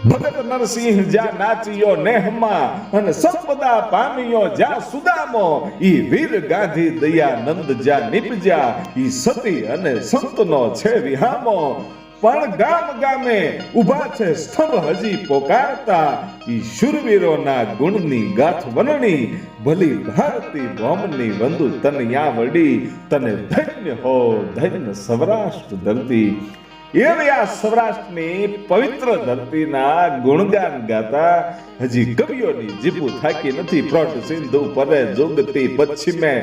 ભગત નરસિંહ જ્યાં નાચ્યો નેહમાં અને સંપદા પામ્યો જ્યાં સુદામો, ઈ વીર ગાંધી દયાનંદ જ્યાં નિપજ્યા, ઈ સતી અને સંતનો છે વિહામો. પણ ગામ ગામે ઉભા છે સ્તંભ હજી પોકારતા, ઈ શૂરવીરોના ગુણની ગાથ વનણી, ભલી ભારતી ભૌમની વંદુ તનયા વડી, તને ધન્ય હો ધન્ય સૌરાષ્ટ્ર ધરતી. એવી આ સૌરાષ્ટ્રની પવિત્ર ધરતીના ગુણગાન ગાતા હજી કવિઓની જીભું થાકી નથી. પ્રોટ સિંધુ પરે જોગતી પશ્ચિમે,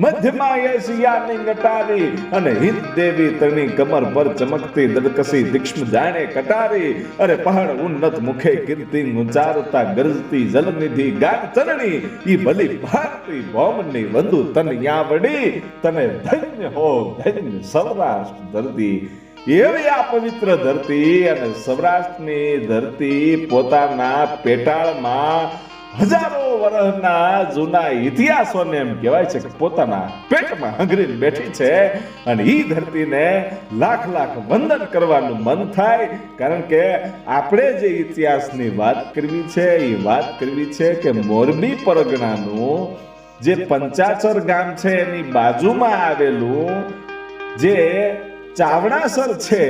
મધ્યમાં એશિયાની ગટારી, અને હિન્દ દેવી તણી કમર પર ચમકતી દડકસી તીક્ષ્ણ જાણે કટારી. અરે પહાડ ઉન્નત મુખે કીર્તિ ઉચ્ચારતા ગરજતી જલનિધિ ગાન ચરણી, ઈ ભલી ભારતી ભૌમની વંદુ તનયા વડી, તને ધન્ય હો ધન્ય સૌરાષ્ટ્ર ધરતી. એવી આ પવિત્ર ધરતી અને સૌરાષ્ટ્રની ધરતી પોતાના પેટાળમાં હજારો વર્ષના જૂના ઇતિહાસોને એમ કહેવાય છે કે પોતાના પેટમાં હંગરીને બેઠી છે. અને ઈ ધરતીને લાખ લાખ વંદન કરવાનું મન થાય, કારણ કે આપણે જે ઇતિહાસની વાત કરવી છે એ વાત કરવી છે કે મોરબી પરગણાનું જે પંચાચર ગામ છે એની બાજુમાં આવેલું જે ચાવડાસર છે,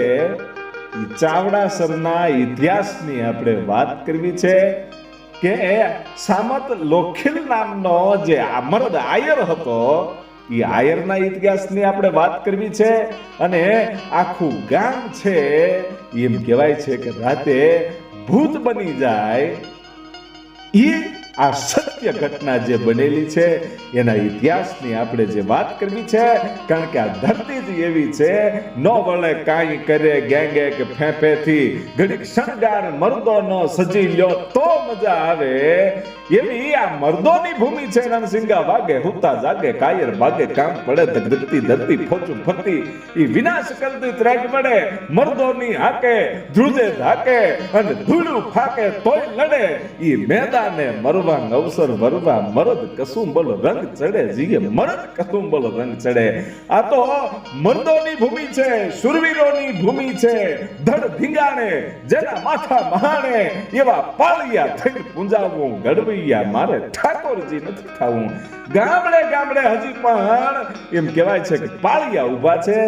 એ ચાવડાસરના ઇતિહાસની આપણે વાત કરવી છે કે સામત લોખીલ નામનો જે મર્દ આયર હતો, એ આયરના ઇતિહાસની આપણે વાત કરવી છે. અને આખું ગામ છે એમ કહેવાય છે કે રાતે ભૂત બની જાય. એ આ સત્ય ઘટના જે બનેલી છે એના ઇતિહાસની આપણે જે વાત કરવી છે, કારણ કે આ ધરતી જ એવી છે, નો વળે કાંઈ કરે ગેંગે કે ફેંફેથી, ઘડીક શણગાર મર્દોનો સજી લ્યો તો મજા આવે. એવી આ મર્દોની ભૂમિ છે. રણસિંગા વાગે હુતા જાગે, કાયર ભાગે કામ પડે, ધગધગતી ધરતી ફોચું ફરતી, ઈ વિનાશ કરતી ત્રેગ પડે, મર્દોની હાકે ધ્રુજે ધાકે, અને ધૂળું ફાકે તોય લડે, ઈ મેદાને મરવા અવસર વરવા, મરદ કસુંબલ રંગ ચડે, જીએ મરદ કસુંબલ રંગ ચડે. આ તો મર્દોની ભૂમિ છે, શુરવીરોની ભૂમિ છે. ધડ ધીંગાણે જેના માથા મહાણે, એવા પાળિયા થઈ પૂંજાવું ગડવૈયા મારે ઠાકોરજી નથી ખાવું. ગામડે ગામડે હજી પણ એમ કહેવાય છે કે પાળિયા ઊભા છે.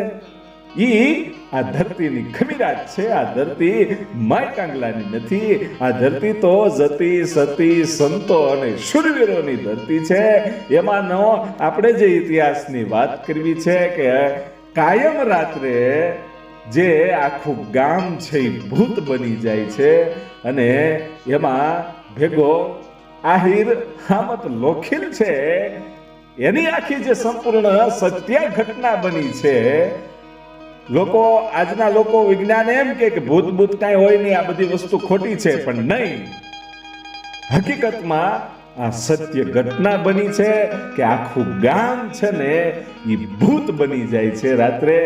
ઈ આ ધરતીની ખમીરાત છે. આ ધરતી માય કાંગલાની નથી. આ ધરતી તો જતી સતી સંતો અને શૂરવીરોની ધરતી છે. એમાંનો આપણે જે ઇતિહાસની વાત કરવી છે કે કાયમ રાત્રે જે આખું ગામ છે એ ભૂત બની જાય છે, અને એમાં ભેગો આહિર હામત લોખીલ છે. એની આખી જે સંપૂર્ણ સત્ય ઘટના બની છે. લોકો આજના લોકો વિજ્ઞાન એમ કે ભૂત ભૂત કાંઈ હોય નહીં, આ બધી વસ્તુ ખોટી છે, પણ નહીં. હકીકતમાં આ સત્ય ઘટના બની છે કે આખું ગામ છે ને એ ભૂત બની જાય છે રાત્રે.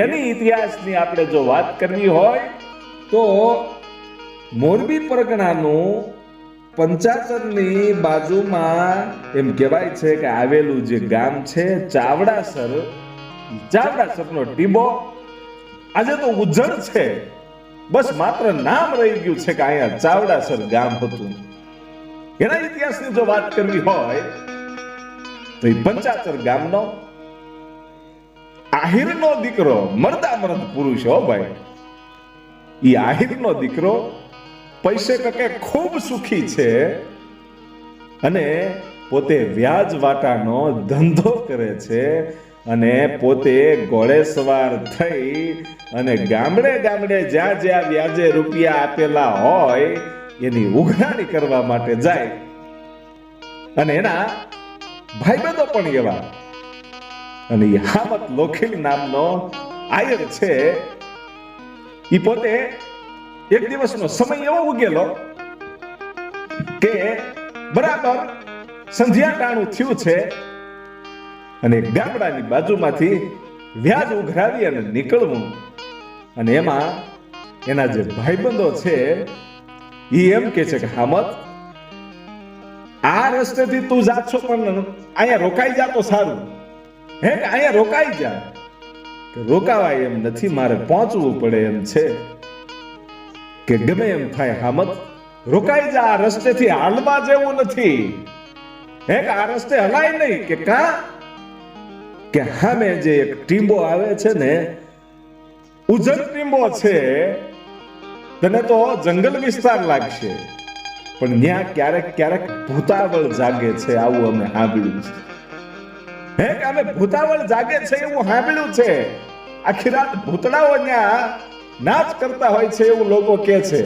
એની ઇતિહાસની આપણે જો વાત કરવી હોય તો મોરબી પરગણાનું પંચાચરની બાજુમાં એમ કહેવાય છે કે આવેલું જે ગામ છે ચાવડાસર, ચાવડાસરનો ટીબો આજે તો ઉજ્જડ છે. બસ માત્ર નામ રહી ગયું છે કે અહીંયા ચાવડાસર ગામ હતું. એના ઇતિહાસની જો વાત કરવી હોય તો એ પંચાચર ગામનો આહિરનો દીકરો, મર્દા મર્દ પુરુષ હો ભાઈ, એ આહિરનો દીકરો પૈસે ટકે ખૂબ સુખી છે, અને પોતે વ્યાજ વાટાનો ધંધો કરે છે, અને પોતે ઘોડે સવાર થઈ અને ગામડે ગામડે જ્યાં જ્યાં વ્યાજે રૂપિયા આપેલા હોય એની ઉઘરાણી કરવા માટે જાય. અને એના ભાઈબંધો પણ એવા. અને એ હામત લોખીલ નામનો આયર છે. એ પોતે એક દિવસનો સમય એવો ઉગેલો કે બરાબર સંધ્યા ટાણું થયું છે, અને ગામડાની બાજુમાંથી વ્યાજ ઉઘરાવી અને નીકળવું. અને એમાં એના જે ભાઈબંધો છે એ એમ કે છે કે હામત, આ રસ્તેથી તું જાત છો પણ અહીંયા રોકાઈ જા તો સારું. હે કે અહીંયા રોકાઈ જા? કે રોકાવાય એમ નથી, મારે પહોંચવું પડે એમ છે. કે ગમે એમ થાય હામત રોકાઈ જા, આ રસ્તેથી હાલવા જેવું નથી. હે કે આ રસ્તે હલાય નહીં કે કા કે સામે જે એક ટીંબો આવે છે ને, ઉજળ ટીંબો છે, તને તો જંગલ વિસ્તાર લાગશે, પણ ત્યાં ક્યારેક ક્યારેક ભૂતાવળ જાગે છે, આવું અમે સાંભળ્યું છે. હે કે અમે ભૂતાવળ જાગે છે એવું સાંભળ્યું છે. આખી રાત ભૂતડાઓ ત્યાં નાચ કરતા હોય છે એવું લોકો કહે છે.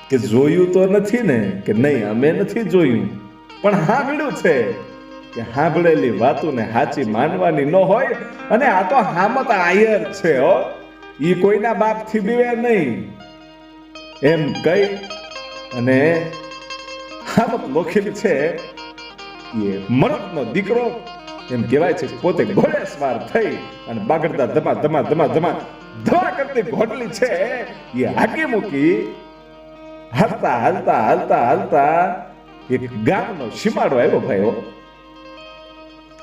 કે જોયું તો નથી ને? કે નહીં, અમે નથી જોયું, પણ સાંભળ્યું છે. કે સાંભળેલી વાતોને સાચી માનવાની ન હોય. અને આ તો હામત આયર છે હો, ઈ કોઈના બાપથી બીવે નહીં. એમ કઈ અને હામત લોખેલી છે એ મરદનો દીકરો એમ કહેવાય છે, પોતે ઘોડે સવાર થઈ અને બાગડતા ધમા ધમા ધમા ધમા ધમા કરતી ઘોડલી છે એ આગી મૂકી હાલતા હાલતા હાલતા હાલતા એક ગામનો સીમાડો આવ્યો ભાઈઓ.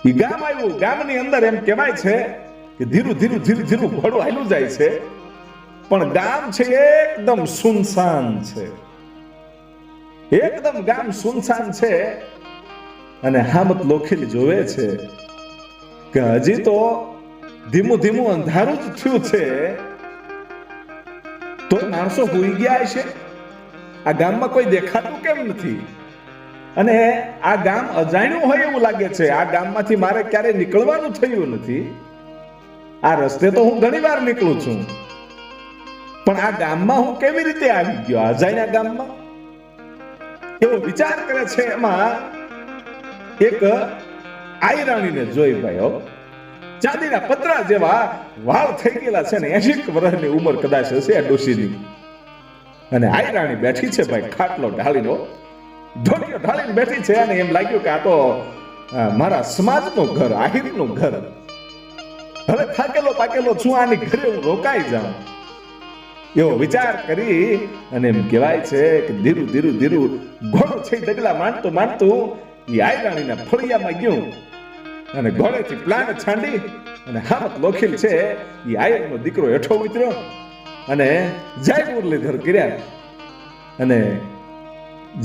એ ગામ આવ્યું. ગામની અંદર એમ કહેવાય છે કે ધીરું ધીરું ધીરું ધીરું ઘોડું હાલ્યું જાય છે, પણ ગામ છે એકદમ સુનસાન છે. એકદમ ગામ સુનસાન છે. અને હામત લોખેલી જોવે છે કે હજી તો ધીમું ધીમું અંધારું જ થયું છે, તો માણસો હોઈ ગયા છે. આ ગામમાં કોઈ દેખાતું કેમ નથી? અને આ ગામ અજાણ્યું હોય એવું લાગે છે. આ ગામમાંથી મારે ક્યારે નીકળવાનું થયું નથી. આ રસ્તે તો હું ઘણી વાર નીકળું છું, પણ આ ગામમાં હું કેવી રીતે આવી ગયો, અજાણ્યા ગામમાં? એવો વિચાર કરે છે. એમાં એક આયરાણીને જોઈ ભાઈઓ, ચાંદીના પતરા જેવા વાળ થઈ ગયેલા છે ને, 80 વર્ષની ઉંમર કદાચ હશે આ ડોશીની. અને આયરાણી બેઠી છે ભાઈ, ખાટલો ઢાળીનો, ઢોલિયો ઢાળીને બેઠી છે. અને એમ લાગ્યું કે આ તો મારા સમાજનું ઘર, આહિરનું ઘર. હવે થાકેલો પાકેલો છું, આની ઘરે હું રોકાઈ જાઉં એવો વિચાર કરી અને એમ કહેવાય છે કે ધીરું ધીરું ધીરું ઘોડો છે ડગલા માંડતું માંડતું એ આયરાણીના ફળિયામાં ગયું અને ઘોડેથી પ્લાન છાંડી અને હામત લોખેલ છે એ આયરનો દીકરો હેઠો ઉતર્યો અને જય મુરલીધર કર્યા. અને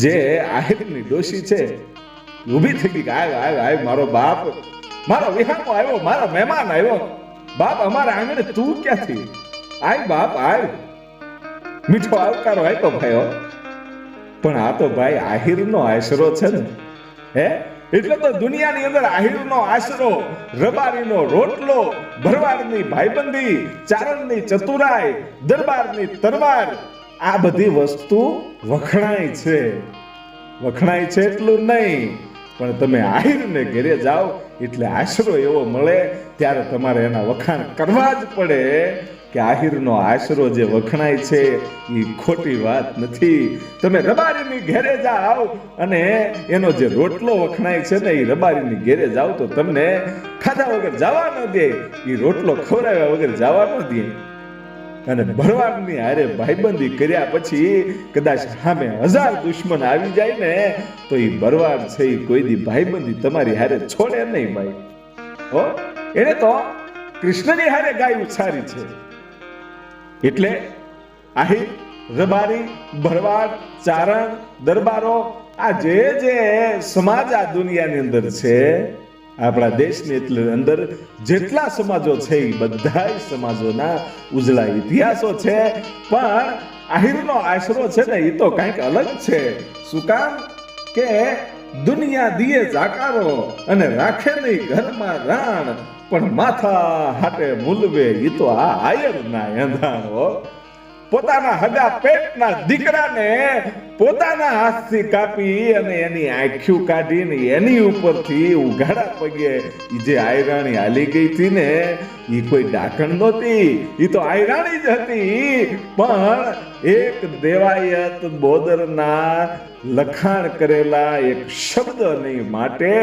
જે આહિરની ડોશી છે ઊભી થઈ ગઈ કે આવ્યો આવ્યો આવ્યો મારો બાપ, મારો વિહામો આવ્યો, મારો મહેમાન આવ્યો. બાપ અમારા આંગણે તું ક્યાંથી? આય બાપ આય. મીઠો આવકારો આપ્યો ભાઈઓ. પણ આ તો ભાઈ આહિરનો આશરો છે ને, હે એટલે તો દુનિયાની અંદર આહિરનો આશરો, રબારીનો રોટલો, ભરવાડની ભાઈબંધી, ચારણની ચતુરાઈ, દરબારની તરવાર, આ બધી વસ્તુ વખણાય છે. વખણાય છે એટલું નહીં, પણ તમે આહિરને ઘેરે જાઓ એટલે આશરો એવો મળે ત્યારે તમારે એના વખાણ કરવા જ પડે કે આહિરનો આશરો જે વખણાય છે એ ખોટી વાત નથી. તમે રબારીની ઘેરે જાઓ અને એનો જે રોટલો વખણાય છે ને, એ રબારીની ઘેરે જાઓ તો તમને ખાધા વગર જવા ન દે, એ રોટલો ખવડાવ્યા વગર જવા ન દે. અને ભરવાડની હારે ભાઈબંધી કર્યા પછી કદાચ સામે 1000 દુશ્મન આવી જાય ને તો એ ભરવાડ છે એ કોઈ દી ભાઈબંધી તમારી હારે છોડે નહીં ભાઈ. હો, એને તો કૃષ્ણની હારે ગાય ઉછારી છે. એટલે આહિર, રબારી, ભરવાડ, ચારણ, દરબારો, આ જે જે સમાજ આ દુનિયાની અંદર છે, આપણા દેશની અંદર જેટલા સમાજો છે એ બધા સમાજોના ઉજળા ઇતિહાસો છે. પણ આહિરનો આશરો છે ને એ તો કંઈક અલગ છે. શું કામ? કે દુનિયા દીએ જાકારો અને રાખે નહીં ઘરમાં રાણ, પણ માથા હાટે મૂલવે એ તો આ આયરના એંધાણો. પોતાના હગા પેટના દીકરાને પોતાના હાથથી કાપી અને એની આંખ્યું કાઢીને એની ઉપરથી ઉઘાડા પગે જે આયરાણી હાલી ગઈ હતી ને, એ કોઈ ડાકણ નહોતી, એ તો આયરાણી જ હતી. પણ એક દેવાયત બોદરના લખાણ કરેલા એક શબ્દની માટે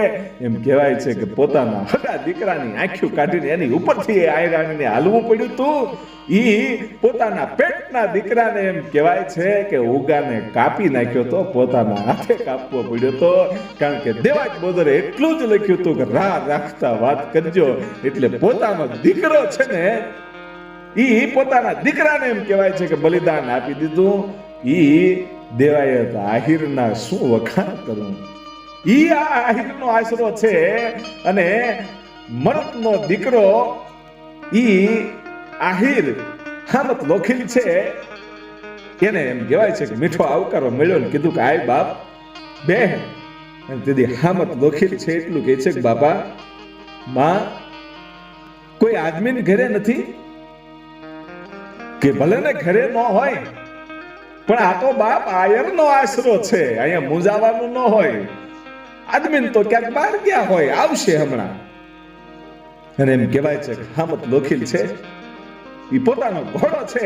એમ કહેવાય છે કે પોતાના હગા દીકરાની આંખ્યું કાઢીને એની ઉપરથી આયરાણીને હાલવું પડ્યું હતું. ઈ પોતાના પેટના દીકરાને એમ કહેવાય છે કે ઉગાને કાપી નાખ્યો તો, પોતાના હાથે કાપવો પડ્યો તો. કારણ કે દેવાય બોદરે એટલું જ લખ્યું હતું કે રાહ રાખતા વાત કરજો. એટલે પોતાનો દીકરો છે ને ઈ પોતાના દીકરાને એમ કહેવાય છે કે બલિદાન આપી દીધું. ઈ દેવાયત આહિરના શું વખાણ કરું. ઈ આ આહિરનો આશરો છે અને મરદનો દીકરો ઈ આહિર હામત લોખીલ છે. એને એમ કહેવાય છે કે મીઠો આવકારો મળ્યો ને કીધું કે આય બાપ બે. અને તેથી હામત લોખીલ છે એટલું કહે છે કે બાપા માં કોઈ આદમી ઘરે નથી કે ભલે ને ઘરે ન હોય પણ આ તો બાપ આયરનો આશરો છે, અહીંયા મૂંઝાવાનું ન હોય. આદમી તો ક્યાંક બહાર ગયા હોય, આવશે હમણાં. અને એમ કહેવાય છે કે હામત લોખીલ છે એ પોતાનો ઘોડો છે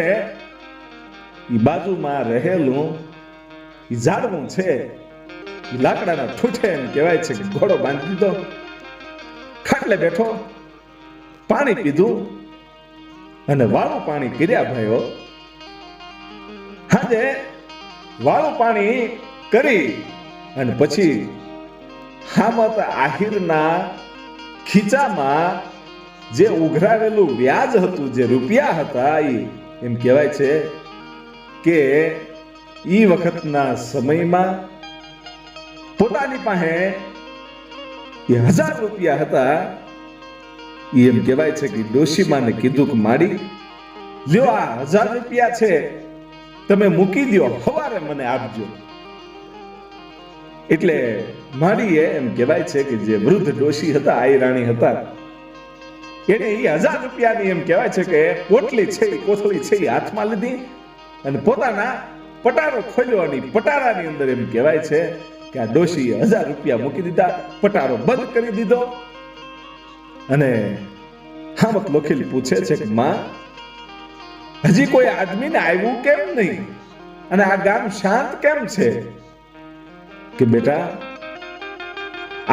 એ બાજુમાં રહેલું એ ઝાડવું છે એ લાકડાના ઠૂઠે એમ કહેવાય છે કે ઘોડો બાંધી દીધો, ખાટલે બેઠો, પાણી પીધું અને વાળું પાણી કર્યા ભાઈઓ. હાજે વાળું પાણી કરી અને પછી હામત આહિરના ખીચામાં જે ઉઘરાવેલું વ્યાજ હતું, જે રૂપિયા હતા, એમ કહેવાય છે કે ઈ વખતના સમયમાં પોતાની પાસે 1000 રૂપિયા હતા. એમ કહેવાય છે કે ડોશીમાને કીધું કે માડી લ્યો આ 1000 રૂપિયા છે તમે મૂકી દો, સવારે મને આપજો. એટલે માડીએ એમ કહેવાય છે કે જે વૃદ્ધ ડોશી હતા, આયરાણી હતા, એને એ 1000 રૂપિયાની એમ કહેવાય છે કે પોટલી છે, કોથળી છે એ હાથમાં લીધી અને પોતાના પટારો ખોલ્યો અને પટારાની અંદર એમ કહેવાય છે કે આ ડોશીએ 1000 રૂપિયા મૂકી દીધા, પટારો બંધ કરી દીધો. અને હામત લોખીલ પૂછે છે કે માં હજી કોઈ આદમીને આવ્યું કેમ નહીં અને આ ગામ શાંત કેમ છે? કે બેટા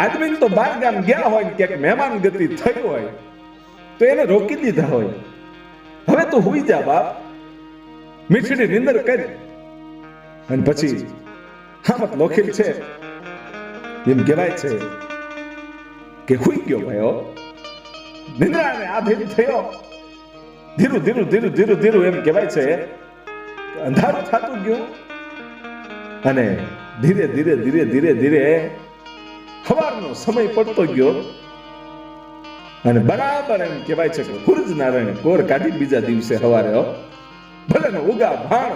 આદમી તો બાર ગામ ગયા હોય ને ક્યાંક મહેમાન ગતિ થઈ હોય તો એને રોકી દીધા હોય. હવે તો હુઈ જા બાપ, મીઠડી નિંદર કરી. અને પછી હામત લોખીલ છે એમ કહેવાય છે કે હુઈ ગયો ભાઈઓ, નિંદ્રાને આધીન થયો. ધીરું ધીરું ધીરું ધીરું ધીરું એમ કહેવાય છે અંધારું થતું ગયું અને ધીરે ધીરે ધીરે ધીરે ધીરે સવારનો સમય પડતો ગયો અને બરાબર એમ કહેવાય છે કે સૂરજ નારાયણ કોર કાઢી બીજા દિવસે સવારે ભલે ને ઉગા ભાણ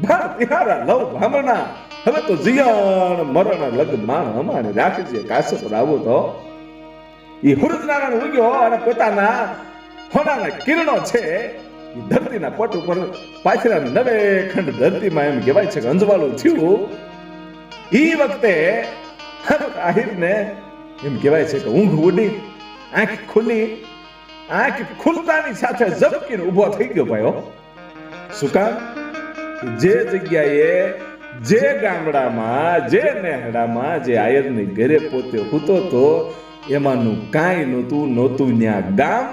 ભાણ તિહારા લવ ભામણા હવે તો જીયણ મરણ લગ માણ અમારે રાખજે કાશપ રાવો. તો એ સૂરજ નારાયણ ઉગ્યો અને પોતાના હોનાના કિરણો છે એ ધરતીના પટ ઉપર પાછળ નવે ખંડ ધરતીમાં એમ કહેવાય છે કે અંજવાળું થયું. એ વખતે આહિરને એમ કહેવાય છે કે ઊંઘ ઉડી, આંખ ખુલી. આંખ ખુલતાની સાથે ઝબકીને ઊભો થઈ ગયો ભાઈઓ. શું કામ? જે જગ્યાએ, જે ગામડામાં, જે નેહડામાં, જે આયરની ઘરે પોતે હૂતો તો એમાંનું કાંઈ નહોતું ન્યા ગામ,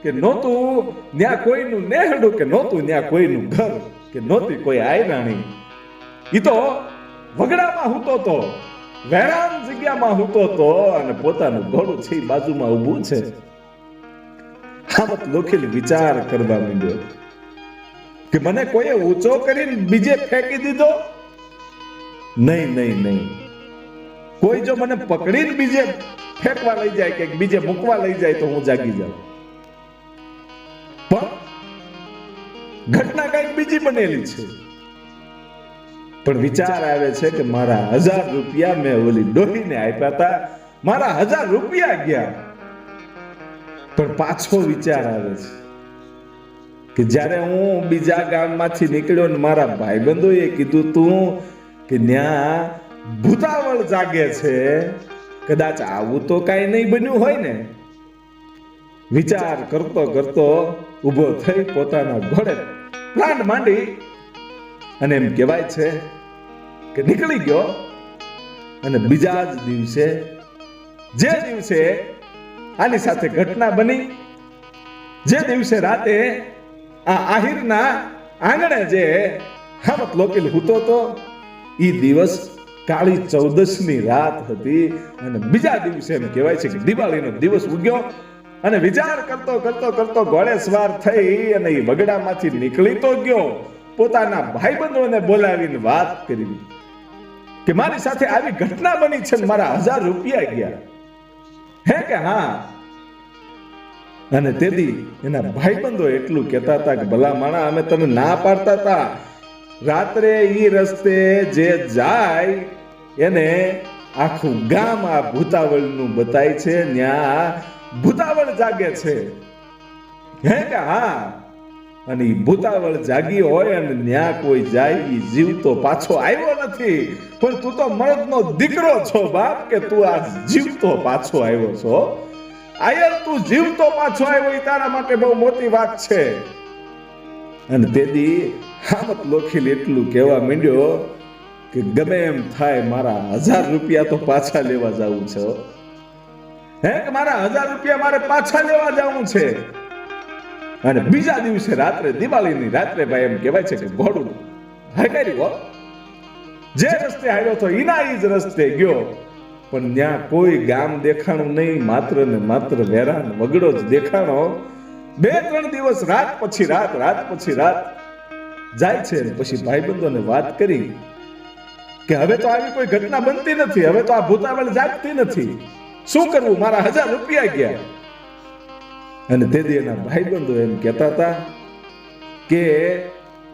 કે નહોતું ન્યા કોઈનું નેહડું, કે નહોતું ન્યા કોઈનું ઘર, કે નહોતી કોઈ આયરાણી. ઈ તો વગડામાં હૂતો તો, વેરાન જગ્યામાં હૂતો તો અને પોતાનું ઘોડું છે બાજુમાં ઊભું છે. હામત લોખીલ વિચાર કરવા માંડ્યો કે મને કોઈએ ઊંચો કરીને બીજે ફેંકી દીધો? નહીં નહીં નહીં, કોઈ જો મને પકડીને બીજે ફેંકવા લઈ જાય કે બીજે મૂકવા લઈ જાય તો હું જાગી જાઉં. પણ ઘટના કઈક બીજી બનેલી છે. પણ વિચાર આવે છે કે મારા 1000 રૂપિયા મેં ઓલી ડોહીને આપ્યા હતા, મારા 1000 રૂપિયા ગયા. પણ પાછો વિચાર આવે છે કે જ્યારે હું બીજા ગામમાંથી નીકળ્યો ને મારા ભાઈબંધોએ કીધું તું કે ન્યા ભૂતાવળ જાગે છે, કદાચ આવું તો કાંઈ નહીં બન્યું હોય ને. વિચાર કરતો કરતો ઊભો થઈ પોતાના ઘોડે પ્લાન માંડી અને એમ કહેવાય છે કે નીકળી ગયો. અને બીજા જ દિવસે, જે દિવસે આની સાથે ઘટના બની, જે દિવસે રાતે આ આહિરના આંગણે જે હામત લોખીલ હૂતો તો, ઈ દિવસ કાળી 14ની રાત હતી. અને બીજા દિવસે એમ કહેવાય છે કે દિવાળીનો દિવસ ઉગ્યો અને વિચાર કરતો કરતો કરતો ઘોડે સવાર થઈ અને એ વગડામાંથી નીકળી તો ગયો, પોતાના ભાઈબંધોને બોલાવીને વાત કરી કે મારી સાથે આવી ઘટના બની છે, મારા 1000 રૂપિયા ગયા. હે કે હા? અને તેથી એના ભાઈબંધો એટલું કહેતા હતા કે ભલા માણા, અમે તને ના પાડતા હતા, રાત્રે ઈ રસ્તે જે જાય એને આખું ગામ આ ભૂતાવળનું બતાય છે, ન્યા ભૂતાવળ જાગે છે. હે કે હા? અને ઈ ભૂતાવળ જાગી હોય અને ન્યા કોઈ જાય, ઈ જીવતો પાછો આવ્યો નથી. પણ તું તો મરદનો દીકરો છો બાપ, કે તું આ જીવતો પાછો આવ્યો છો. આયર તું જીવતો પાછો આવ્યો એ તારા માટે બહુ મોટી વાત છે. અને તેથી હામત લોખીલ એટલું કહેવા માંડ્યો કે ગમે એમ થાય, મારા 1000 રૂપિયા તો પાછા લેવા જવું છે. હે કે મારા 1000 રૂપિયા મારે પાછા લેવા જવું છે. અને બીજા દિવસે રાત્રે, દિવાળીની રાત્રે ભાઈ એમ કહેવાય છે કે ઘોડું હરકાર્યું, જે રસ્તે આવ્યો તો ઈના ઈ જ રસ્તે ગયો. પણ ત્યાં કોઈ ગામ દેખાણું નહીં, માત્ર ને માત્ર વેરાન વગડો જ દેખાણો. 2-3 દિવસ રાત પછી રાત જાય છે. પછી ભાઈબંધોને વાત કરી કે હવે તો આવી કોઈ ઘટના બનતી નથી, હવે તો આ ભૂતાવળ જાગતી નથી, શું કરવું, મારા 1000 રૂપિયા ગયા. અને તેથી એના ભાઈબંધો એમ કહેતા હતા કે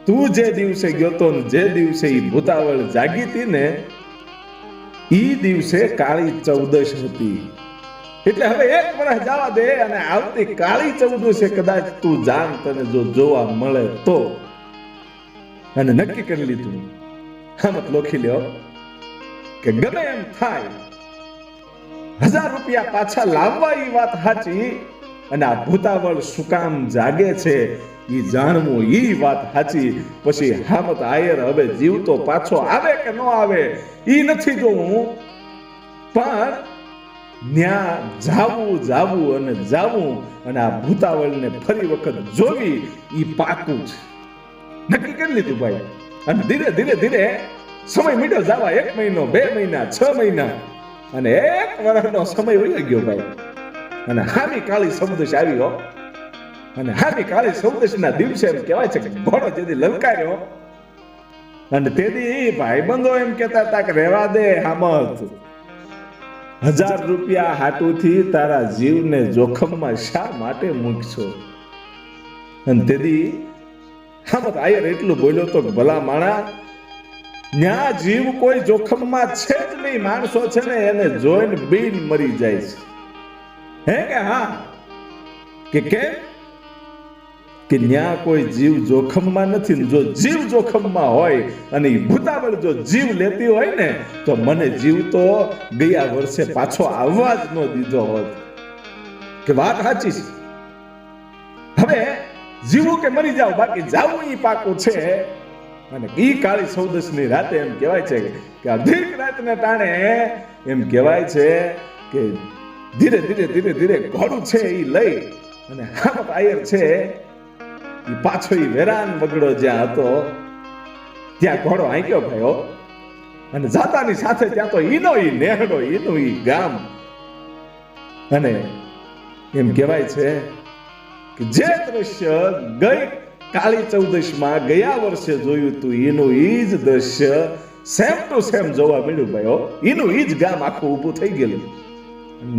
તું જે દિવસે ગયો તો ને જે દિવસે ઈ ભૂતાવળ જાગી હતી ને, ઈ દિવસે કાળી 14 હતી. એટલે હવે 1 વર્ષ જવા દે અને આવતી કાળી 14 કદાચ તું જાન, તને જો જોવા મળે તો. અને નક્કી કરી લીધું, હામત લોખી લ્યો કે ગમે એમ થાય 1000 રૂપિયા પાછા લાવવા, ઈ વાત સાચી. અને આ ભૂતાવળ શું કામ જાગે છે ઈ જાણવું, ઈ વાત સાચી. પછી હામત આયર હવે જીવતો પાછો આવે કે ન આવે ઈ નથી જોવું, પણ ન્યા જાવું અને આ ભૂતાવળને ફરી વખત જોવી ઈ પાકું છે. નક્કી કરી લીધું ભાઈ. અને ધીરે ધીરે સમય મીડો જવા, 1 મહિનો, 2 મહિના, 6 મહિના અને 1 વર્ષનો સમય વહી ગયો ભાઈ. અને હામી કાળી 14 આવી હો. અને હામી કાળી 14 ના દિવસે એમ કહેવાય છે કે ઘોડો જેથી લલકાર્યો. અને તેથી ભાઈબંધો એમ કહેતા હતા કે રહેવા દે હામત, 1000 રૂપિયા હાટુથી તારા જીવને જોખમમાં શા માટે મૂકશો. અને તેથી હામત આયર એટલું બોલ્યો તો કે ભલા માણા, ન્યા જીવ કોઈ જોખમમાં છે જ નહીં. માણસો છે ને એને જોઈને બીન મરી જાય છે. હે કે હા? કે કેમ? કે ન્યા કોઈ જીવ જોખમમાં નથી. જો જીવ જોખમમાં હોય અને ભૂતાવળ જો જીવ લેતી હોય ને, તો મને જીવ તો ગયા વર્ષે પાછો આવવા જ ન દીધો હોત. કે વાત સાચી છે. હવે જીવું કે મરી જાવ, બાકી જાવું ઈ પાકું છે. અને ઈ કાળી 14 ની રાતે એમ કહેવાય છે કે અધિક રાતને ટાણે એમ કહેવાય છે કે ધીરે ઘોડું છે ઈ લઈ અને હામત આયર છે ઈ પાછો ઈ વેરાન વગડો જ્યાં હતો ત્યાં ઘોડો આંક્યો ભાઈઓ. અને જાતાની સાથે ત્યાં તો ઈનો ઈ નેહડો, ઈનું ઈ ગામ. અને એમ કહેવાય છે કે જે દ્રશ્ય ગઈ કાળી 14 માં ગયા વર્ષે જોયું તું, એનું ઈ જ દ્રશ્ય સેમ ટુ સેમ જોવા મળ્યું ભાઈઓ. એનું ઈ જ ગામ આખું ઊભું થઈ ગયેલું.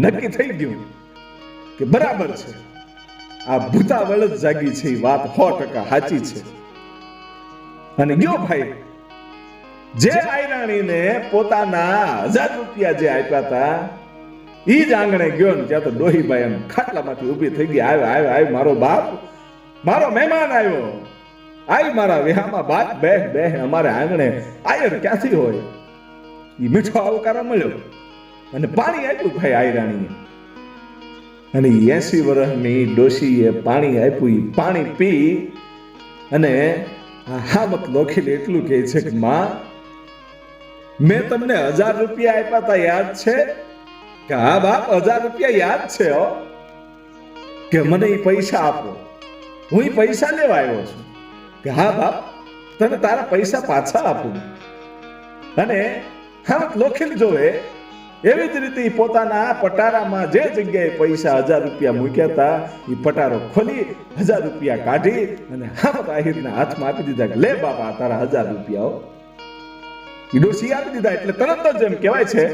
નક્કી થઈ ગયું કે બરાબર છે, આ ભૂતાવળ જ જાગી છે. એ વાત 100% સાચી છે. અને ગયો ભાઈ, જે આયરાણીને પોતાના 1000 રૂપિયા જે આપ્યા હતા ઈ જ આંગણે ગયો ને ત્યાં તો ડોહીભાઈ એમ ખાટલામાંથી ઊભી થઈ ગઈ. આવ્યો મારો બાપ, મારો મહેમાન આવ્યો, આઈ મારા વિહામાં બાપ, બેહ અમારે આંગણે. આયર ક્યાંથી હોય? ઈ મીઠો આવકારો મળ્યો અને પાણી આપ્યું ભાઈ આયરાણીએ. અને 80 વર્ષની ડોશીએ પાણી આપ્યું. ઈ પાણી પી અને હામત લોખીને એટલું કહે છે કે માં, મેં તમને 1000 રૂપિયા આપ્યા હતા, યાદ છે? કે હા બાપ, 1000 રૂપિયા યાદ છે હો. કે મને ઈ પૈસા આપો, હું ઈ પૈસા લેવા આવ્યો છું. કે હા બાપ, તને તારા પૈસા પાછા આપું. અને હામત લોખીને જોવે એવી જ રીતે ઈ પોતાના પટારામાં જે જગ્યાએ પૈસા 1000 રૂપિયા મૂક્યા હતા એ પટારો ખોલી 1000 રૂપિયા કાઢી અને હામત આહિરના હાથમાં આપી દીધા કે લે બાપા તારા 1000 રૂપિયા ઈ ડોશી આપી દીધા એટલે તરત જ એમ કહેવાય છે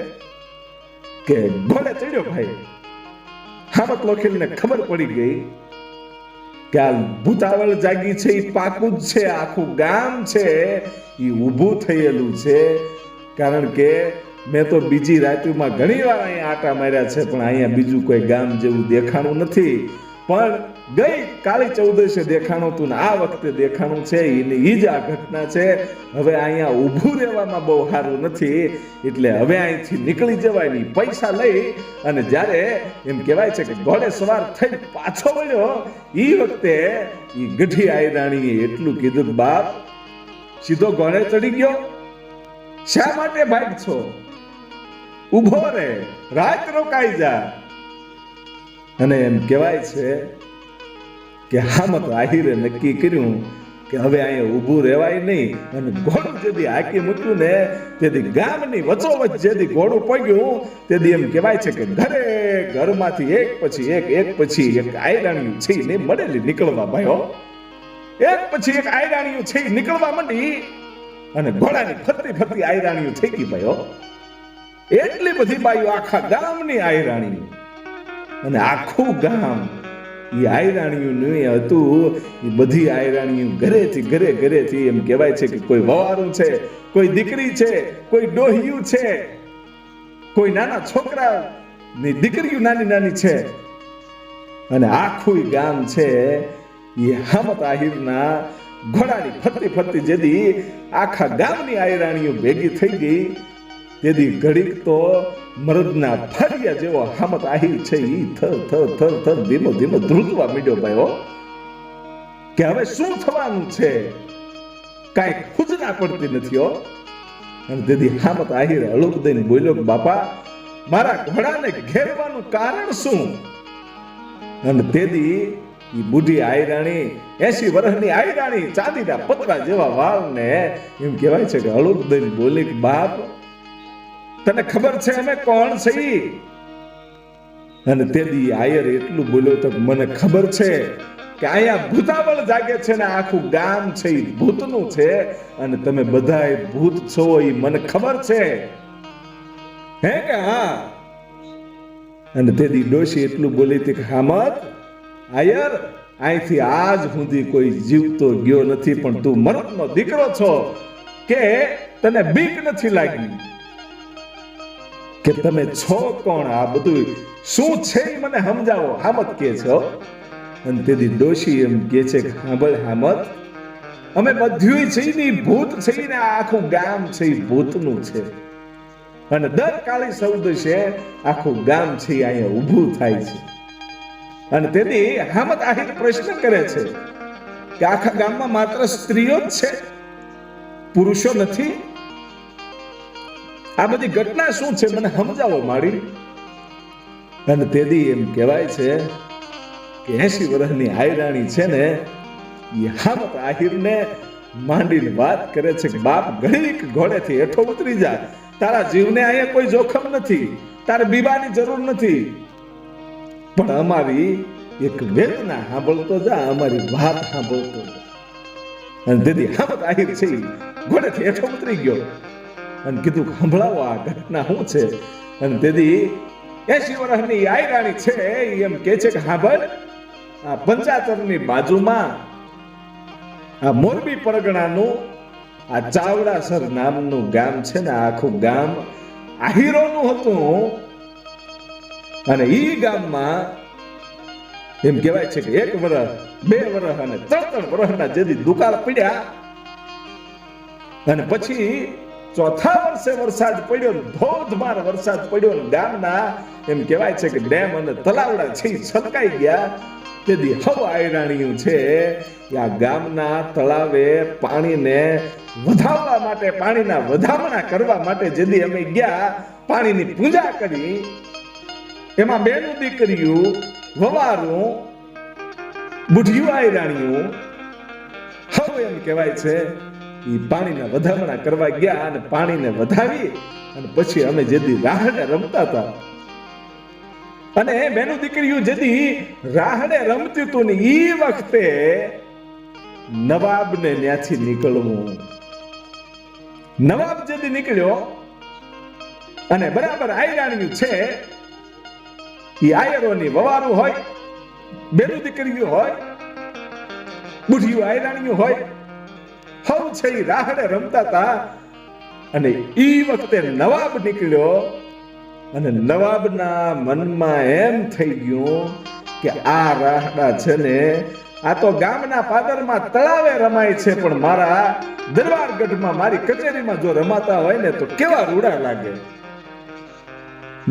કે ઘોડે ચડ્યો ભાઈ. હામત લોખીલને ખબર પડી ગઈ કે આ ભૂતાવળ જાગી છે એ પાકું જ છે, આખું ગામ છે એ ઊભું થયેલું છે. કારણ કે મેં તો બીજી રાત્રિમાં ઘણી વાર અહીંયા આટા માર્યા છે પણ અહીંયા બીજું કોઈ ગામ જેવું દેખાણું નથી. પણ ગઈ કાળી ચૌદશે દેખાણું હતું ને આ વખતે દેખાણું છે એની ઈ જ આ ઘટના છે. હવે અહીંયા ઊભું રહેવામાં બહુ સારું નથી એટલે હવે અહીંથી નીકળી જવાય નહીં. પૈસા લઈ અને જ્યારે એમ કહેવાય છે કે ઘોડે સવાર થઈ પાછો વળ્યો ઈ વખતે ઈ ગઢી આયરાણીએ એટલું કીધું બાપ સીધો ઘોડે ચડી ગયો, શા માટે ભાગ છો? ઊભો રે, રાત રોકાઈ જા. અને એમ કહેવાય છે કે હામત આહિરે નક્કી કર્યું કે હવે અહીંયા ઊભું રહેવાય નહીં. અને ઘોડું જેથી હાકી મૂક્યું ને તેથી ગામની વચ્ચોવચ્ચ જેથી ઘોડું પગ્યું તેથી એમ કહેવાય છે કે ઘરે ઘરમાંથી એક પછી એક આયરાણીયું છે ને મળેલી નીકળવા ભાઈઓ. એક પછી એક આયરાણીયું છે નીકળવા માંડી અને ઘોડાની ફરતી આયરાણીયું થઈ ગઈ ભાઈઓ. એટલી બધી બાઈઓ આખા ગામની આયરાણીયું અને આખું ગામ એ આયરાણીયું હતું. એ બધી આયરાણીયું ઘરેથી એમ કહેવાય છે કે કોઈ વવારું છે, કોઈ દીકરી છે, કોઈ ડોહિયું છે, કોઈ નાના છોકરાની દીકરીઓ નાની છે. અને આખું ગામ છે એ હામત આહિરના ઘોડાની ફરતી જેદી આખા ગામની આયરાણીઓ ભેગી થઈ ગઈ તેથી ઘડીક તો મરદના ફરિયા જેવો હામત આહિર છે ઈ થર ધીમો ધ્રુજવા માંડ્યો ભાઈઓ કે હવે શું થવાનું છે, કાંઈ ખુજના પડતી નથી હો. અને તેથી હામત આહિર હળુક દઈને બોલ્યો કે બાપા મારા ઘોડાને ઘેરવાનું કારણ શું? અને તેથી ઈ બુઢી આયરાણી 80 વર્ષની આયરાણી ચાંદીના પતરા જેવા વાળને એમ કહેવાય છે કે હળુક દઈને બોલી કે બાપ તને ખબર છે અમે કોણ છીએ? અને તેથી આયર એટલું બોલ્યો તો મને ખબર છે કે અહીંયા ભૂતાવળ જાગે છે ને આખું ગામ છે એ ભૂતનું છે અને તમે બધાય ભૂત છો એ મને ખબર છે. હે કે હા? અને તેથી ડોશી એટલું બોલી હતી કે હામત આયર અહીંથી આજ સુધી કોઈ જીવતો ગયો નથી પણ તું મરદનો દીકરો છો કે તને બીક નથી લાગી કે તમે છો કોણ? આ બધું શું છે મને સમજાવો. હામત કે છે. અને તેથી ડોશી એમ કે છે કે હાંભળ હામત અમે બધુંય છે ને ભૂત છે ને આખું ગામ છે એ ભૂતનું છે અને દર કાળી ચૌદશે આખું ગામ છે અહીંયા ઊભું થાય છે. અને તેથી હામત આહિર પ્રશ્ન કરે છે કે આખા ગામમાં માત્ર સ્ત્રીઓ જ છે, પુરુષો નથી? આ બધી ઘટના શું છે મને સમજાવો મારી. અને તેથી એમ કહેવાય છે કે 80 વર્ષની આયરાણી છે ને એ હામત આહિરને માંડીને વાત કરે છે કે બાપ ઘડીક ઘોડેથી હેઠો ઉતરી જા, તારા જીવને અહીંયા કોઈ જોખમ નથી, તારે બીવાની જરૂર નથી, પણ અમારી એક વેદના સાંભળતો જા, અમારી વાત સાંભળતો જા. અને તેથી હામત આહિર છે ઘોડેથી હેઠો ઉતરી ગયો અને કીધું સંભળાવો આ ઘટના શું છે. અને તેથી 80 વર્ષની આયરાણી છે એમ કે છે કે સાંભળ આ પંચાતરની બાજુમાં આ મોરબી પરગણાનું આ ચાવડાસર નામનું ગામ છે ને આખું ગામ આહિરોનું હતું. અને ઈ ગામમાં એમ કહેવાય છે કે 1 વર્ષ 2 વર્ષ અને 3 વર્ષના જેથી દુકાળ પડ્યા અને પછી ચોથા વર્ષે વરસાદ પડ્યો, ધોધમાર વરસાદ પડ્યો. ગામના એમ કહેવાય છે કે ડેમ અને તલાવડા છે છલકાઈ ગયા. તેથી હવ આયરાણીયું છે આ ગામના તળાવે પાણીને વધારવા માટે, પાણીના વધામણા કરવા માટે જેથી અમે ગયા, પાણીની પૂજા કરી. એમાં બેનું દીકરીયું, વવારું, બુઢિયું આયરાણીયું હવ એમ કહેવાય છે એ પાણીના વધામણા કરવા ગયા અને પાણીને વધાવી અને પછી અમે જેથી રાહડે રમતા હતા અને બેનું દીકરીઓ જેથી રાહડે રમતી હતું ને એ વખતે નવાબને ત્યાંથી નીકળવું. નવાબ જેથી નીકળ્યો અને બરાબર આયરાણીયું છે એ આયરોની વવારું હોય, બેનું દીકરીઓ હોય, બુઢીઓ આયરાણીયું હોય, હવ છે એ રાહડે રમતા હતા અને ઈ વખતે નવાબ નીકળ્યો અને નવાબના મનમાં એમ થઈ ગયું કે આ રાહડા છે ને આ તો ગામના પાદરમાં તળાવે રમાય છે, પણ મારા દરબારગઢમાં મારી કચેરીમાં જો રમાતા હોય ને તો કેવા રૂડા લાગે.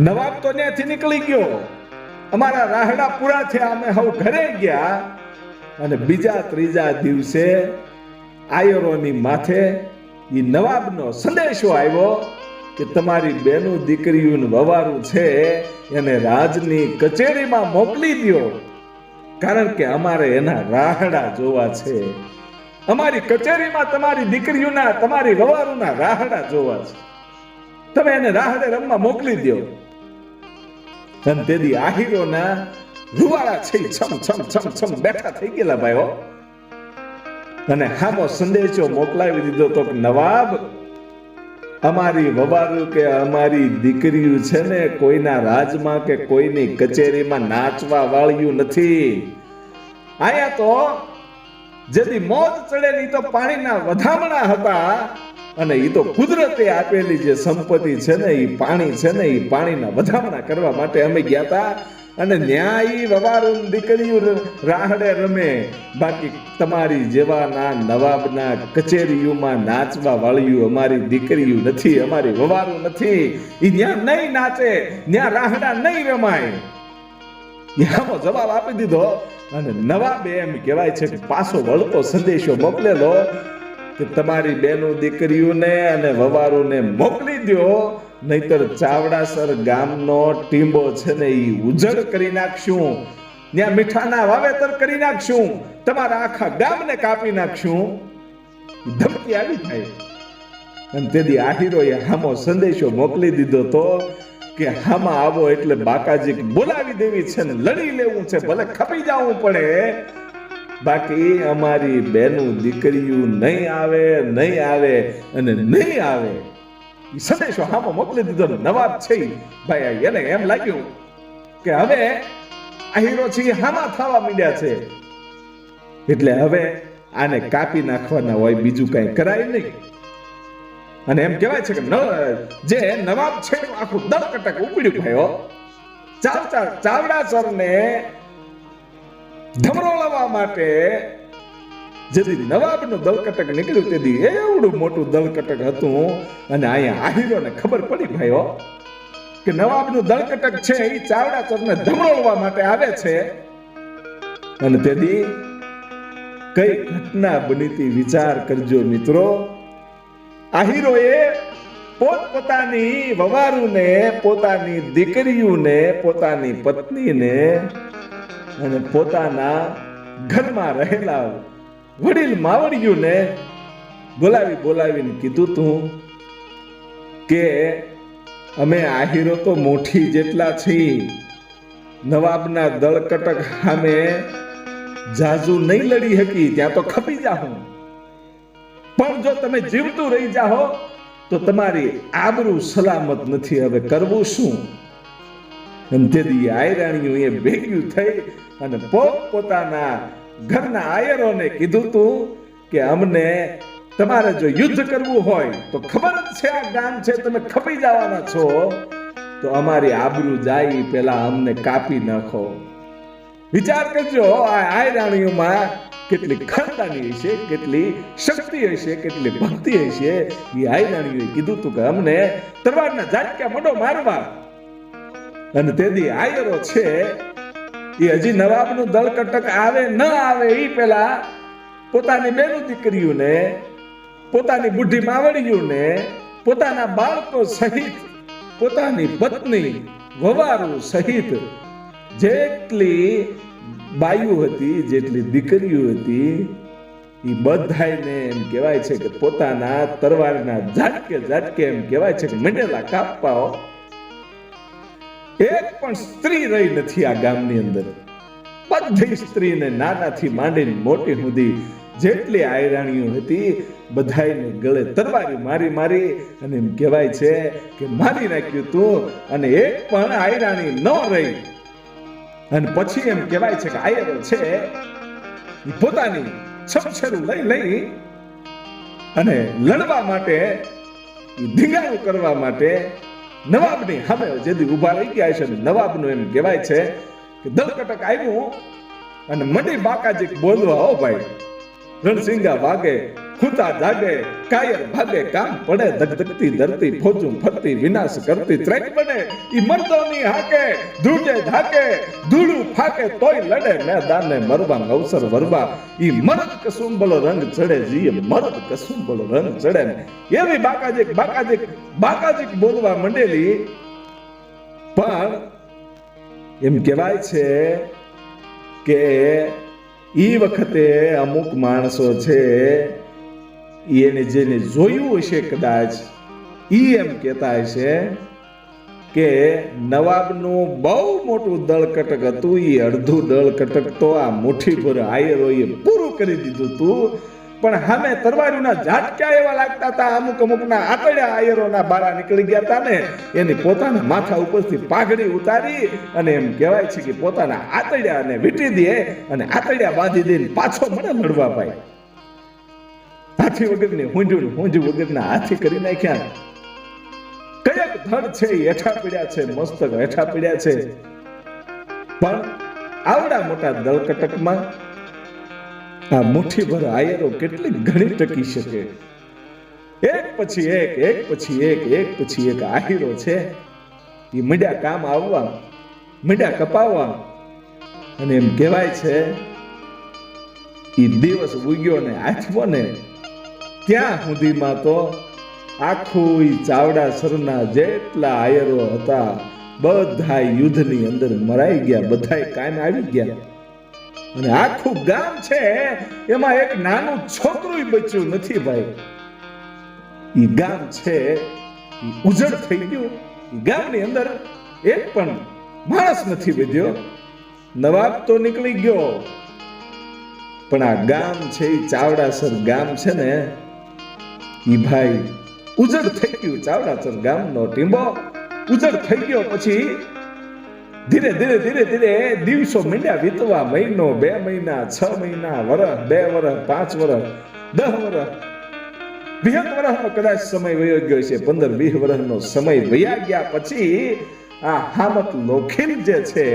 નવાબ તો ત્યાંથી નીકળી ગયો, અમારા રાહડા પૂરા થયા, અમે હવે ઘરે ગયા અને બીજા ત્રીજા દિવસે આયરોની માથે એ નવાબનો સંદેશો આવ્યો કે તમારી બેનું દીકરીઓનું વવારું છે એને રાજની કચેરીમાં મોકલી દો, કારણ કે અમારે એના રાહડા જોવા છે. અમારી કચેરીમાં તમારી દીકરીઓના તમારી વવારુના રાહડા જોવા છે, તમે એને રાહડે રમવા મોકલી દો. અને તેથી આહીરોના રૂવાડા છે છમ છમ છમ છમ બેઠા થઈ ગયેલા ભાઈઓ અને હામો સંદેશો મોકલાવી દીધો તો નવાબ અમારી વવારું કે અમારી દીકરીઓ છે ને કોઈના રાજમાં કે કોઈની કચેરીમાં નાચવા વાળ્યું નથી. આયા તો જેથી મોજ ચડેલી તો પાણીના વધામણા હતા અને એ તો કુદરતે આપેલી જે સંપત્તિ છે ને એ પાણી છે ને એ પાણીના વધામણા કરવા માટે અમે ગયા હતા અને ન્યાયી વવારું દીકરીઓ રાહડે રમે, બાકી તમારી જેવાના નવાબના કચેરીઓમાં નાચવા વાળ્યું અમારી દીકરીઓ નથી, અમારી વવારું નથી. ઈ ન્યા નહીં નાચે, ન્યા રાહડા નહીં રમાય. યામો જવાબ આપી દીધો અને નવાબે એમ કહેવાય છે કે પાછો વળતો સંદેશો મોકલેલો કે તમારી બેનો દીકરીઓને અને વવારોને મોકલી દો, નહીતર ચાવડાસર ગામનો ટીંબો છે ને એ ઉજળ કરી નાખશું, ત્યાં મીઠાના વાવેતર કરી નાખશું, તમારા આખા ગામને કાપી નાખશું. ધમકી આવી થાય અને તેથી આહીરોએ હામો સંદેશો મોકલી દીધો તો કે હામાં આવો એટલે બાકાજી બોલાવી દેવી છે ને લડી લેવું છે, ભલે ખપી જવું પડે, બાકી અમારી બેનું દીકરીઓ નહીં આવે નહીં આવે અને નહીં આવે. સંદેશો હામો મોકલી દીધો. નવાબ છે ભાઈ એને એમ લાગ્યું કે હવે આહીરો છે હામા થવા માંડ્યા છે એટલે હવે આને કાપી નાખવાના હોય, બીજું કઈ કરાય નહીં. અને એમ કહેવાય છે કે જે નવાબ છે આખું દળકટક ઉપડ્યું ભાઈઓ. ચાવડાસરને ધમરોળવા માટે જેથી નવાબનું દળકટક નીકળ્યું તેથી એવડું મોટું દળકટક હતું અને અહીંયા આહીરોને ખબર પડી ભાઈઓ કે નવાબનું દળકટક છે એ ચાવડાસરને ધમરોળવા માટે આવે છે. અને તેથી કઈ ઘટના બનીતી વિચાર કરજો મિત્રો. આહીરોએ પોતપોતાની વવારુને, પોતાની દીકરીઓને, પોતાની પત્નીને અને પોતાના ઘરમાં રહેલા વડીલ માવડીઓને બોલાવીને કીધું તું કે અમે આહીરો તો મોઠી જેટલા છીએ, નવાબના દળકટક સામે જાજુ નહીં લડી શકી, ત્યાં તો ખપી જાહું, પણ જો તમે જીવતું રહી જાઓ તો તમારી આબરૂ સલામત નથી, હવે કરવું શું? અને તેથી આયરાણીઓ એ ભેગ્યું થઈ અને પોતાના ઘરના આયરોને કીધું તું કે અમને તમારે જો યુદ્ધ કરવું હોય તો ખબર જ છે આ ગામ છે, તમે ખપી જવાના છો, તો અમારી આબરૂ જાય પેલા અમને કાપી નાખો. વિચાર કરજો આ આયરાણીઓમાં કેટલી ખાનદાની હશે, કેટલી શક્તિ હશે, કેટલી ભક્તિ હશે. એ આયરાણીઓએ કીધું તું કે અમને તલવારના ઝાટકા મોઢો મારવા. અને તેથી આયરો છે એ હજી નવાબનું દળકટક આવે ન આવે એ પેલા પોતાની બેનું દીકરીઓને, પોતાની બુઢી માવડીઓને, પોતાના બાળકો સહિત, પોતાની પત્ની વવારું સહિત જેટલી બાયુ હતી, જેટલી દીકરીઓ હતી એ બધાયને એમ કહેવાય છે કે પોતાના તરવારના ઝાટકે એમ કહેવાય છે કે મંડેલા કાપવા. એક પણ સ્ત્રી રહી નથી આ ગામની અંદર. બધી સ્ત્રીને નાનાથી માંડીને મોટી સુધી જેટલી આયરાણીઓ હતી બધાયને ગળે તરવારી મારી અને એમ કહેવાય છે કે મારી નાખ્યું તું, અને એક પણ આયરાણી ન રહી. અને પછી એમ કહેવાય છે કે આયરો છે એ પોતાની છમછેરું લઈ અને લડવા માટે, ધીંગાણું કરવા માટે નવાબની સામે જેથી ઉભા રહી ગયા છે. નવાબનું એમ કહેવાય છે કે દલકટક આવ્યું અને મંડી બાકાજી બોલવા, હો ભાઈ, રણસિંગા વાગે, ખૂતા જાગે, કાયર ભાગે, કામ પડે, ધગધગતી ધરતી, ફોજું ફરતી, વિનાશ કરતી ત્રેક બને. ઈ મર્દોની હાકે, ધ્રુજે ધાકે, ધૂળું ફાકે, તોય લડે મેદાને મરવા અવસર વરવા. ઈ મરદ કસુંબલો રંગ ચડે, જીએ મરદ કસુંબલો રંગ ચડે ને એવી બાકાજીક બોલવા મંડેલી. પણ એમ કહેવાય છે કે ઈ વખતે અમુક માણસો છે એને જેને જોયું હશે કદાચ ઈ એમ કહેતા હશે કે નવાબનું બહુ મોટું દળકટક હતું. ઈ અડધું દળકટક તો આ મુઠ્ઠીભર આયરોએ પૂરું કરી દીધું હતું. પણ સામે તરવારીના ઝાટકા એવા લાગતા હતા, અમુકના આતડિયા આયરોના બારા નીકળી ગયા હતા ને એની પોતાના માથા ઉપરથી પાઘડી ઉતારી અને એમ કહેવાય છે કે પોતાના આતડિયાને વીટી દે અને આતડિયા બાંધી દઈને પાછો મને લડવા પાય. હાથી વગરની હુંજુ વગરના હાથી કરી નાખ્યા. કયક ધડ છે હેઠા પીડ્યા છે, મસ્તક હેઠા પીડ્યા છે. પણ આવડા મોટા દળકટકમાં આ મુઠ્ઠીભર આયરો કેટલી ઘણી ટકી શકે? એક પછી એક આહીરો છે એ મીડિયા કામ આવવા, મીડિયા કપાવવા. અને એમ કહેવાય છે એ દિવસ ઉગ્યો ને આથવો ને ત્યાં સુધીમાં તો આખું ચાવડાસરના જેટલા આયરો હતા બધા યુદ્ધની અંદર મરાઈ ગયા, બધા કાયમ આવી ગયા. અને આખું ગામ છે એમાં એક નાનું છોકરું બચ્યું નથી ભાઈ. ઈ ગામ છે ઉજળ થઈ ગયું. ઈ ગામની અંદર એક પણ માણસ નથી વધ્યો. નવાબ તો નીકળી ગયો, પણ આ ગામ છે એ ચાવડાસર ગામ છે ને ઈ ભાઈ ઉજળ થઈ ગયું. ચાવડાસર ગામનો ટીંબો ઉજળ થઈ ગયો. પછી ધીરે ધીરે દિવસો મીંડ્યા વીતવા. મહિનો, 2 મહિના, 6 મહિના, વરસ, 2 વરસ, 5 વરસ, 10 વરસ, 20 વર્ષનો કદાચ સમય વયો ગયો છે. 15-20 વર્ષનો સમય વયા ગયા પછી આ હામત લોખીલ જે છે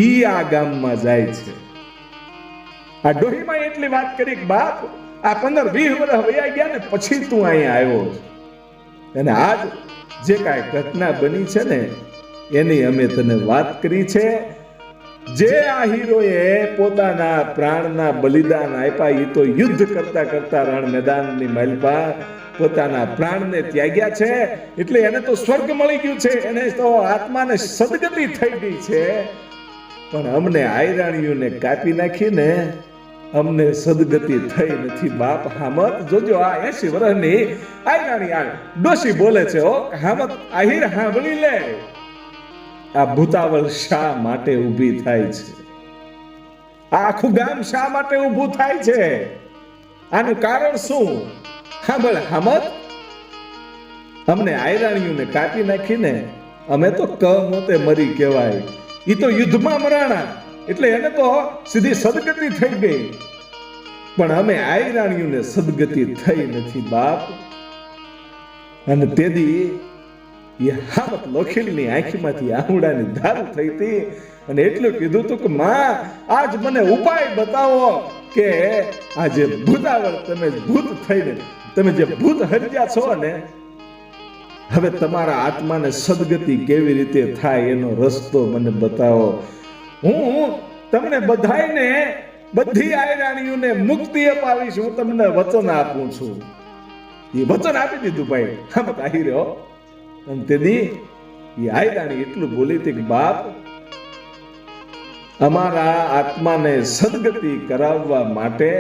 ઈ આ ગામમાં જાય છે. આ ડોહીમાં એટલી વાત કરી કે બાપ આ 15-20 વર્ષ વયા ગયા ને પછી તું અહીંયા આવ્યો. અને આજ જે કાંઈ ઘટના બની છે ને એની અમે તને વાત કરી છે. જે આ હીરોએ પોતાના પ્રાણના બલિદાન આપ્યા એ તો યુદ્ધ કરતા રણ મેદાનની માલપા પોતાના પ્રાણને ત્યાગ્યા છે. એટલે એને તો સ્વર્ગ મળી ગયું છે, એને તો આત્માને સદગતિ થઈ ગઈ છે. પણ અમને આયરાણીઓને કાપી નાખીને અમને સદગતિ થઈ નથી બાપ. હામત જોજો આ 80 વર્ષની આયરાણી આ ડોશી બોલે છે, ઓ હામત આહીર સાંભળી લે. આ ભૂતાવળ શા માટે ઊભી થાય છે? આ આખું ગામ શા માટે ઊભું થાય છે? આનું કારણ શું? સાંભળ હામત, અમને આયરાણીઓને કાપી નાખીને અમે તો કમોતે મરી કહેવાય. ઈ તો યુદ્ધમાં મરાણા એટલે એને તો સીધી સદગતિ થઈ ગઈ. પણ અમે આયરાણીઓને સદગતિ થઈ નથી બાપ. અને તેદી એ હામત લોખીલની આંખમાંથી આહુડાની ધાર થઈ હતી અને એટલું કીધું હતું કે માં આજ મને ઉપાય બતાવો કે આ જે ભૂતાવળ તમે ભૂત થઈને તમે જે ભૂત હરજ્યા છો ને હવે તમારા આત્માને સદગતિ કેવી રીતે થાય એનો રસ્તો મને બતાવો. હું તમને બધાયને બધી આયરાણીઓને મુક્તિ અપાવીશ. હું તમને વચન આપું છું. એ વચન આપી દીધું ભાઈ હામત આહીર્યો. અને તેદી એ આયરાણી એટલું બોલી હતી કે બાપ અમારા આત્માને સદગતિ કરાવવા માટે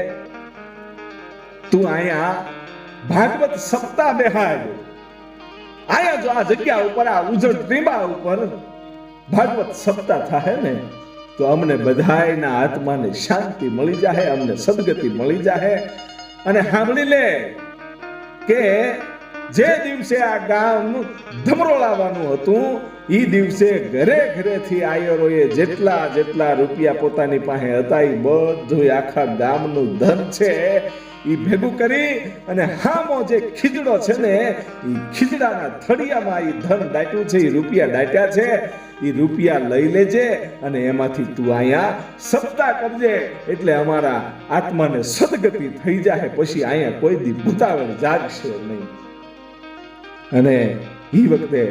તું અહીંયા ભાગવત સપ્તાહ બેહાડ. અહીંયા જો આ જગ્યા ઉપર આ ઉજળ ત્રિંબા ઉપર ભાગવત સપ્તાહ થાય ને તો અમને બધાયના આત્માને શાંતિ મળી જાય, અમને સદગતિ મળી જાય. અને સાંભળી લે કે જે દિવસે આ ગામ ધમરોળાવાનું હતું એ દિવસે ઘરે ઘરેથી આયરોએ જેટલા રૂપિયા પોતાની પાસે હતા એ બધું આખા ગામનું ધન છે એ ભેગું કરી અને હામો જે ખીજડો છે ને એ ખીજડાના થડિયામાં એ ધન દાટ્યું છે, એ રૂપિયા દાટ્યા છે. એ રૂપિયા લઈ લેજે અને એમાંથી તું અહીંયા સપ્તાહ કરજે એટલે અમારા આત્માને સદગતિ થઈ જાય. પછી અહીંયા કોઈ દી ભૂતાવળ જાગશે નહીં. અને એ વખતે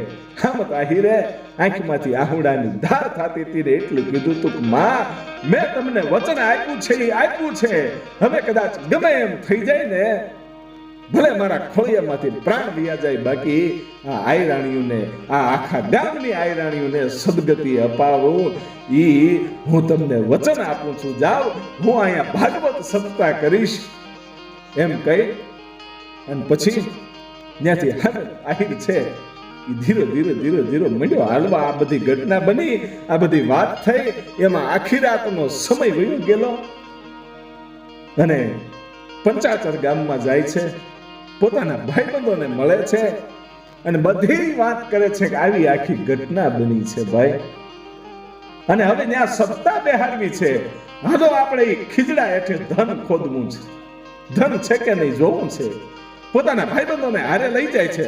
હામત આહીરે આંખમાંથી આહુડાની ધાર થતી હતી ને એટલું કીધું તું, માં મેં તમને વચન આપ્યું છે એ આપ્યું છે. હવે કદાચ ગમે એમ થઈ જાય ને, ભલે મારા ખોળિયામાંથી પ્રાણ વિયા જાય, બાકી આ આયરાણીઓને, આ આખા ગામની આયરાણીઓને સદગતિ અપાવું ઈ હું તમને વચન આપું છું. જાઓ, હું અહીંયા ભાગવત સપ્તાહ કરીશ એમ કહી અને પછી ત્યાંથી આહિર છે એ ધીરે મંડ્યો હાલવા. આ બધી ઘટના બની, આ બધી વાત થઈ, એમાં આખી રાતનો સમય વયો ગયેલો અને પંચાચર ગામમાં જાય છે, પોતાના ભાઈબંધોને મળે છે અને બધી વાત કરે છે કે આવી આખી ઘટના બની છે ભાઈ. અને હવે ત્યાં સપ્તાહ બેહાડવી છે. હાલો આપણે ખીજડા હેઠે ધન ખોદવું છે, ધન છે કે નહીં જોવું છે. પોતાના ભાઈબંધોને હારે લઈ જાય છે.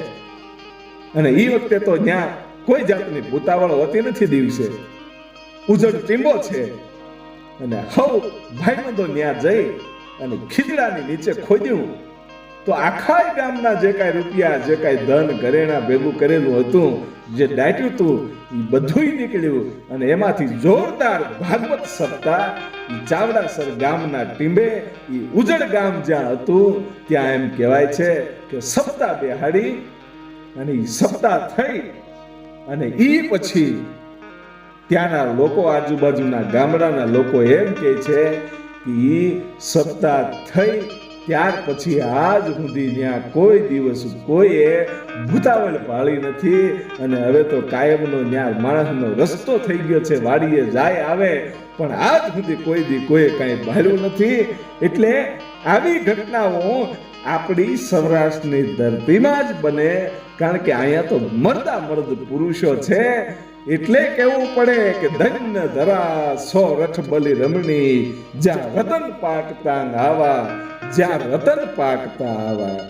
અને એ વખતે તો ત્યાં કોઈ જાતની ભૂતાવળ હોતી નથી. દિવસે ઉજળ ટીંબો છે અને હવ ભાઈબંધો ત્યાં જઈ અને ખીજડાની નીચે ખોદ્યું તો આખા ગામના જે કાંઈ રૂપિયા, જે કાંઈ ધન ઘરેણા ભેગું કરેલું હતું, જે દાટ્યું હતું એ બધું નીકળ્યું. અને એમાંથી જોરદાર ભાગવત સપ્તાહ ચાવડાસર ગામના ટીંબે, એ ઉજળ ગામ જ્યાં હતું ત્યાં એમ કહેવાય છે કે સપ્તાહ બેહાડી અને એ સપ્તાહ થઈ. અને એ પછી ત્યાંના લોકો, આજુબાજુના ગામડાના લોકો એમ કહે છે કે એ સપ્તાહ થઈ ત્યાર પછી આજ સુધી ત્યાં કોઈ દિવસ કોઈએ ભૂતાવળ પાળી નથી. અને હવે તો કાયમનો ત્યાં માણસનો રસ્તો થઈ ગયો છે, વાડીએ જાય આવે, પણ આજ સુધી કોઈ દી કોઈએ કાંઈ ભાળ્યું નથી. એટલે આવી ઘટનાઓ આપણી સૌરાષ્ટ્રની ધરતીમાં જ બને, કારણ કે અહીંયા તો મર્દ પુરુષો છે. એટલે કેવું પડે કે ધન્ય ધરા સો રઠ બલી રમણી, જ્યાં રતન પાકતા આવા, જ્યાં રતન પાકતા આવા.